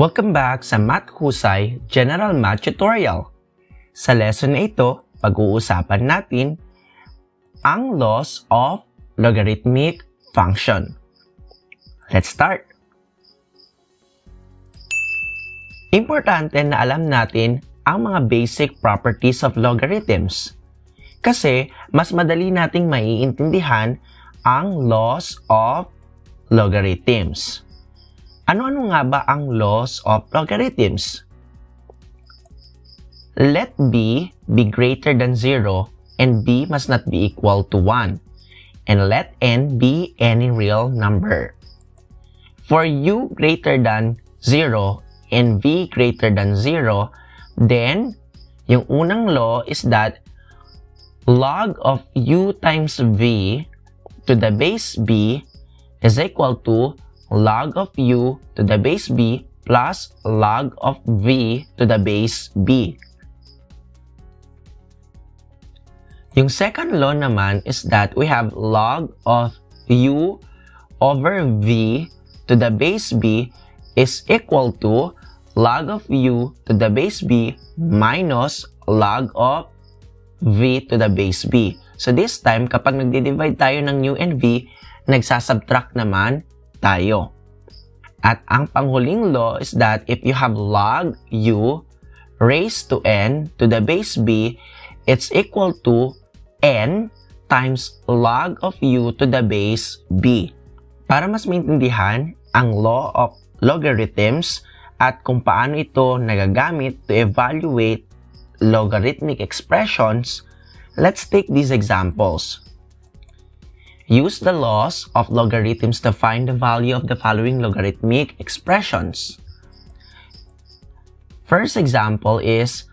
Welcome back sa Math Husay General Math Tutorial. Sa lesson na ito, pag-uusapan natin ang laws of logarithmic function. Let's start! Importante na alam natin ang mga basic properties of logarithms kasi mas madali nating maiintindihan ang laws of logarithms. Ano-ano nga ba ang laws of logarithms? Let b be greater than 0 and b must not be equal to 1. And let n be any real number. For u greater than 0 and v greater than 0, then yung unang law is that log of u times v to the base b is equal to log of u to the base b plus log of v to the base b. Yung second law naman is that we have log of u over v to the base b is equal to log of u to the base b minus log of v to the base b. So this time, kapag nagdi-divide tayo ng u and v, nagsasubtract naman tayo. At ang panghuling law is that if you have log u raised to n to the base b, it's equal to n times log of u to the base b. Para mas maintindihan ang law of logarithms at kung paano ito nagagamit to evaluate logarithmic expressions, let's take these examples. Use the laws of logarithms to find the value of the following logarithmic expressions. First example is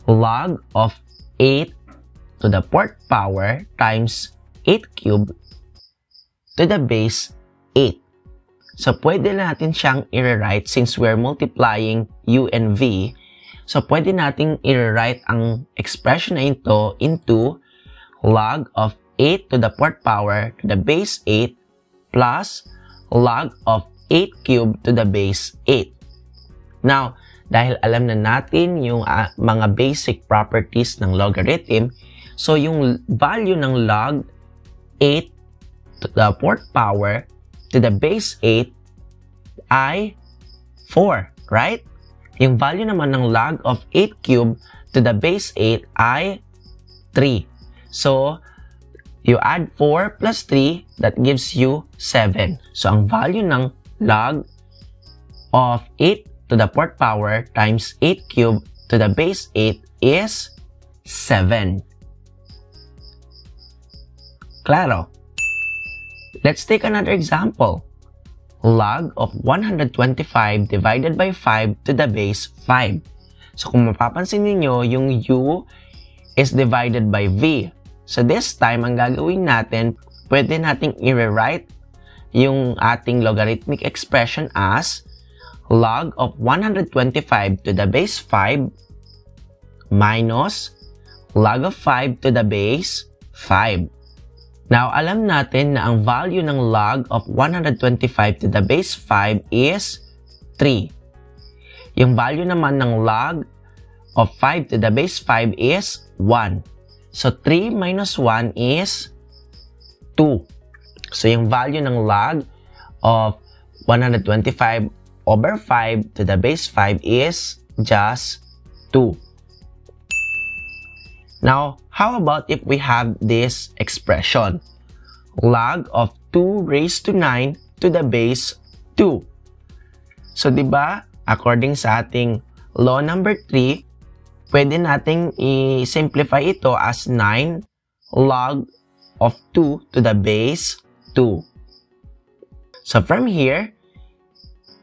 log of 8 to the 4th power times 8 cubed to the base 8. So, pwede natin siyang i-rewrite since we're multiplying u and v. So, pwede natin i-rewrite ang expression na ito into log of 8 to the 4th power to the base 8 plus log of 8 cubed to the base 8. Now, dahil alam na natin yung mga basic properties ng logarithm, so yung value ng log 8 to the 4th power to the base 8 ay 4, right? Yung value naman ng log of 8 cubed to the base 8 ay 3. So, you add 4 plus 3, that gives you 7. So, ang value ng log of 8 to the 4th power times 8 cubed to the base 8 is 7. Claro. Let's take another example. Log of 125 divided by 5 to the base 5. So, kung mapapansin niyo yung u is divided by v. So, this time, ang gagawin natin, pwede nating i-rewrite yung ating logarithmic expression as log of 125 to the base 5 minus log of 5 to the base 5. Now, alam natin na ang value ng log of 125 to the base 5 is 3. Yung value naman ng log of 5 to the base 5 is 1. So, 3 minus 1 is 2. So, yung value ng log of 125 over 5 to the base 5 is just 2. Now, how about if we have this expression? Log of 2 raised to 9 to the base 2. So, diba, according sa ating law number 3, pwede nating i-simplify ito as 9 log of 2 to the base 2. So, from here,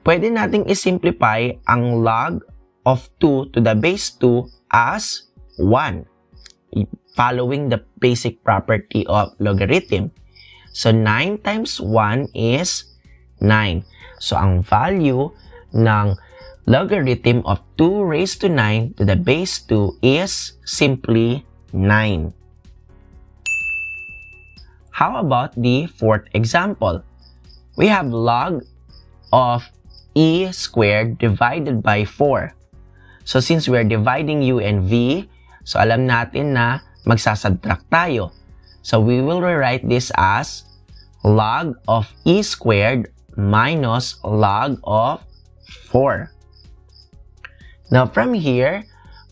pwede nating i-simplify ang log of 2 to the base 2 as 1, following the basic property of logarithm. So, 9 times 1 is 9. So, ang value ng logarithm of 2 raised to 9 to the base 2 is simply 9. How about the fourth example? We have log of e squared divided by 4. So since we're dividing u and v, so alam natin na magsasubtract tayo. So we will rewrite this as log of e squared minus log of 4. Now from here,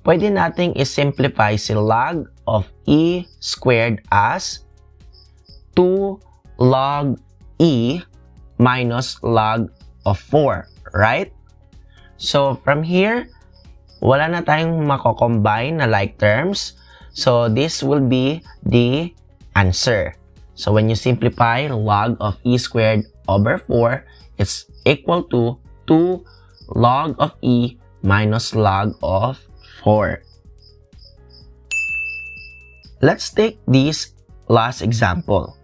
pwede nating i-simplify si log of e squared as 2 log e minus log of 4, right? So from here, wala na tayong mako-combine na like terms. So this will be the answer. So when you simplify log of e squared over 4, it's equal to 2 log of e minus log of 4. Let's take this last example.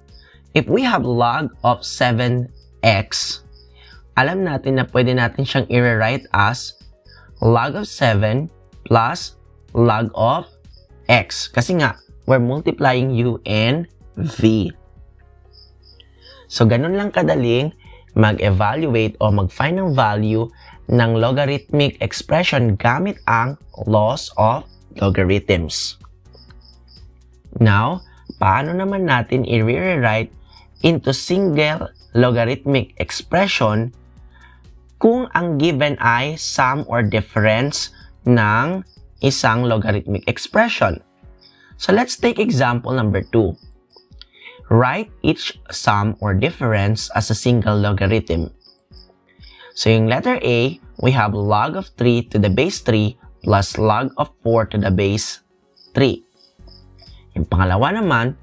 If we have log of 7x, alam natin na pwede natin siyang i-rewrite as log of 7 plus log of x. Kasi nga, we're multiplying u and v. So, ganun lang kadaling mag-evaluate o mag-find ng value ng logarithmic expression gamit ang laws of logarithms. Now, paano naman natin i-rewrite into single logarithmic expression kung ang given ay sum or difference ng isang logarithmic expression? So let's take example number 2. Write each sum or difference as a single logarithm. So yung letter A, we have log of 3 to the base 3 plus log of 4 to the base 3. Yung pangalawa naman,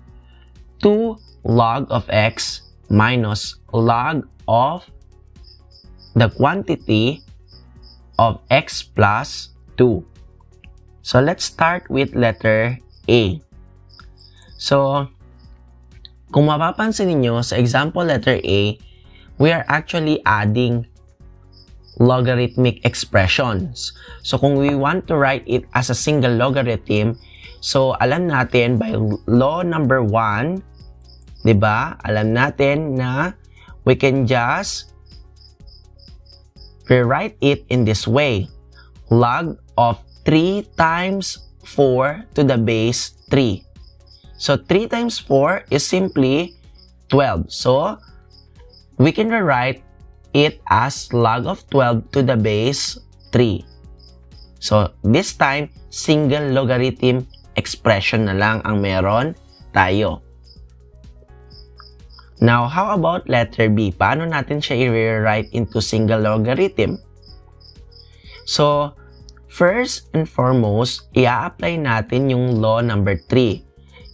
2 log of x minus log of the quantity of x plus 2. So let's start with letter A. So, kung mapapansin niyo sa example letter A, we are actually adding logarithmic expressions. So kung we want to write it as a single logarithm, so alam natin by law number 1, 'di ba? Alam natin na we can just rewrite it in this way. Log of 3 times 4 to the base 3. So 3 times 4 is simply 12. So we can rewrite it as log of 12 to the base 3. So this time, single logarithm expression na lang ang meron tayo. Now, how about letter B? Paano natin siya i-rewrite into single logarithm? So, first and foremost, i-apply natin yung law number 3.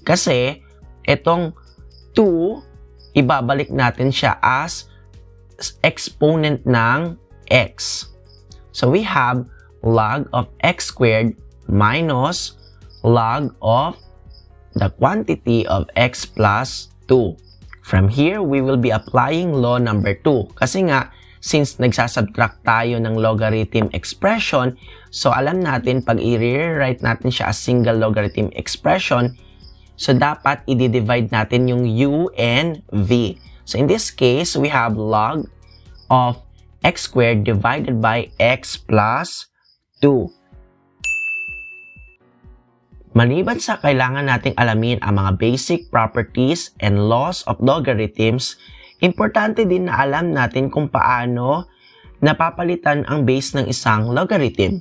Kasi, itong 2, ibabalik natin siya as exponent ng x. So, we have log of x squared minus log of the quantity of x plus 2. From here, we will be applying law number 2. Kasi nga, since nagsasubtract tayo ng logarithm expression, so alam natin pag i-rewrite natin siya as single logarithm expression, so dapat i-divide natin yung u and v. So in this case, we have log of x squared divided by x plus 2. Maliban sa kailangan nating alamin ang mga basic properties and laws of logarithms, importante din na alam natin kung paano napapalitan ang base ng isang logarithm.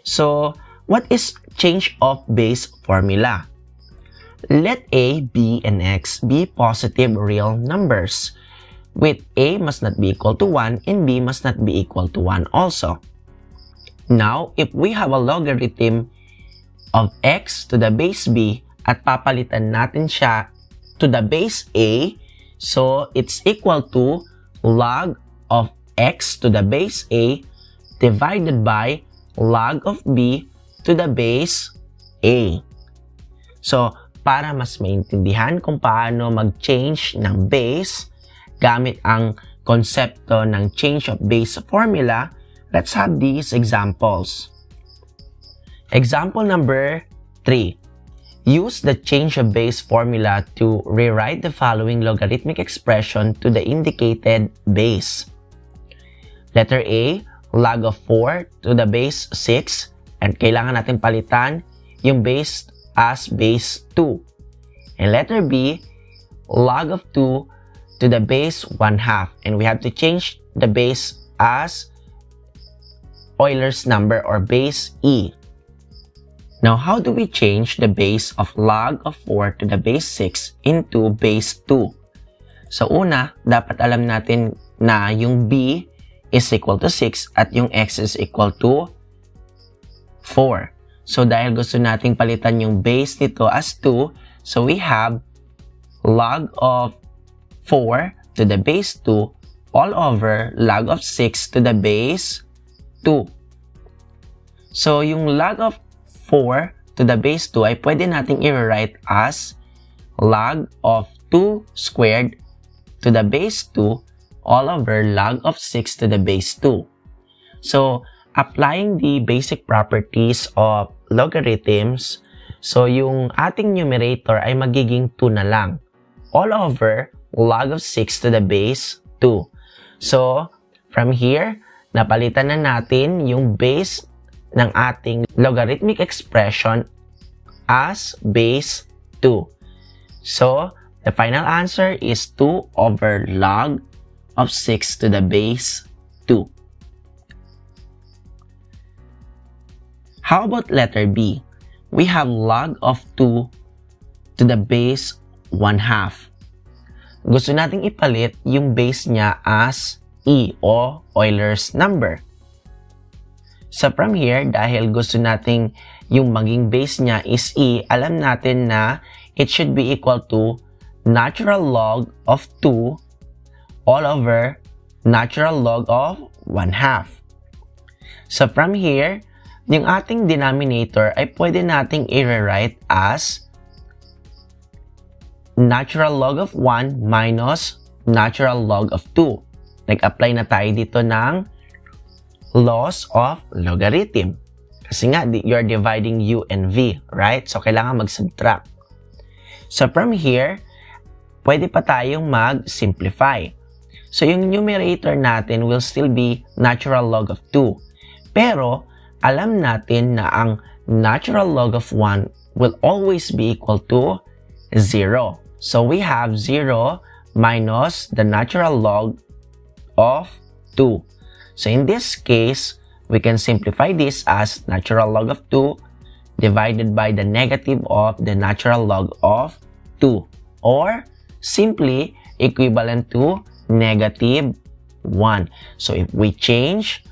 So, what is change of base formula? Let a, b, and x be positive real numbers, with a must not be equal to 1 and b must not be equal to 1 also. Now, if we have a logarithm of x to the base b at papalitan natin siya to the base a, so it's equal to log of x to the base a divided by log of b to the base a. So, para mas maintindihan kung paano mag-change ng base gamit ang konsepto ng change of base formula, let's have these examples. Example number 3. Use the change of base formula to rewrite the following logarithmic expression to the indicated base. Letter A, log of 4 to the base 6. And kailangan natin palitan yung base as base 2. And letter B, log of 2 to the base 1/2. And we have to change the base as Euler's number or base E. Now, how do we change the base of log of 4 to the base 6 into base 2? So, una, dapat alam natin na yung B is equal to 6 at yung X is equal to 4. So, dahil gusto nating palitan yung base nito as 2, so we have log of 4 to the base 2 all over log of 6 to the base 2. So, yung log of 4 to the base 2 ay pwede nating i-write as log of 2 squared to the base 2 all over log of 6 to the base 2. So, applying the basic properties of logarithms, so yung ating numerator ay magiging 2 na lang all over log of 6 to the base 2. So, from here, napalitan na natin yung base ng ating logarithmic expression as base 2. So, the final answer is 2 over log of 6 to the base 2. How about letter B? We have log of 2 to the base 1/2. Gusto nating ipalit yung base niya as E o Euler's number. So from here, dahil gusto nating yung maging base niya is E, alam natin na it should be equal to natural log of 2 all over natural log of 1/2. So from here, yung ating denominator ay pwede nating i-rewrite as natural log of 1 minus natural log of 2. Nag-apply na tayo dito ng laws of logarithm. Kasi nga, you're dividing u and v, right? So, kailangan mag-subtract. So, from here, pwede pa tayong mag-simplify. So, yung numerator natin will still be natural log of 2. Pero, alam natin na ang natural log of 1 will always be equal to 0. So, we have 0 minus the natural log of 2. So, in this case, we can simplify this as natural log of 2 divided by the negative of the natural log of 2. Or, simply equivalent to negative 1. So, if we change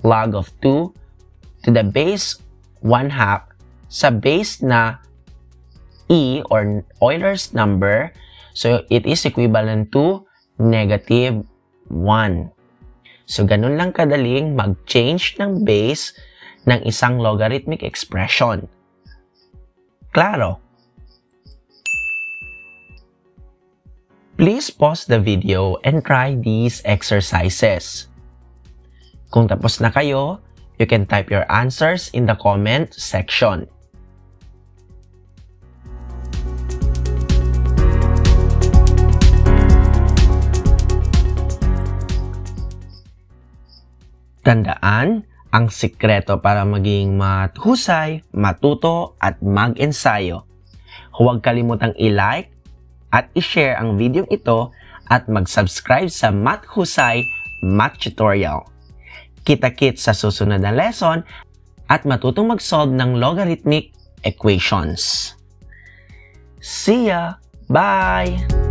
log of 2 to the base 1/2 sa base na E or Euler's number, so it is equivalent to negative 1. So, ganun lang kadaling mag-change ng base ng isang logarithmic expression. Klaro? Please pause the video and try these exercises. Kung tapos na kayo, you can type your answers in the comment section. Tandaan, ang sikreto para maging mahusay, matuto at mag-ensayo. Huwag kalimutang i-like at i-share ang video ito at mag-subscribe sa Math Husay Math Tutorial. Kita-kits sa susunod na lesson at matutong mag-solve ng logarithmic equations. See ya! Bye!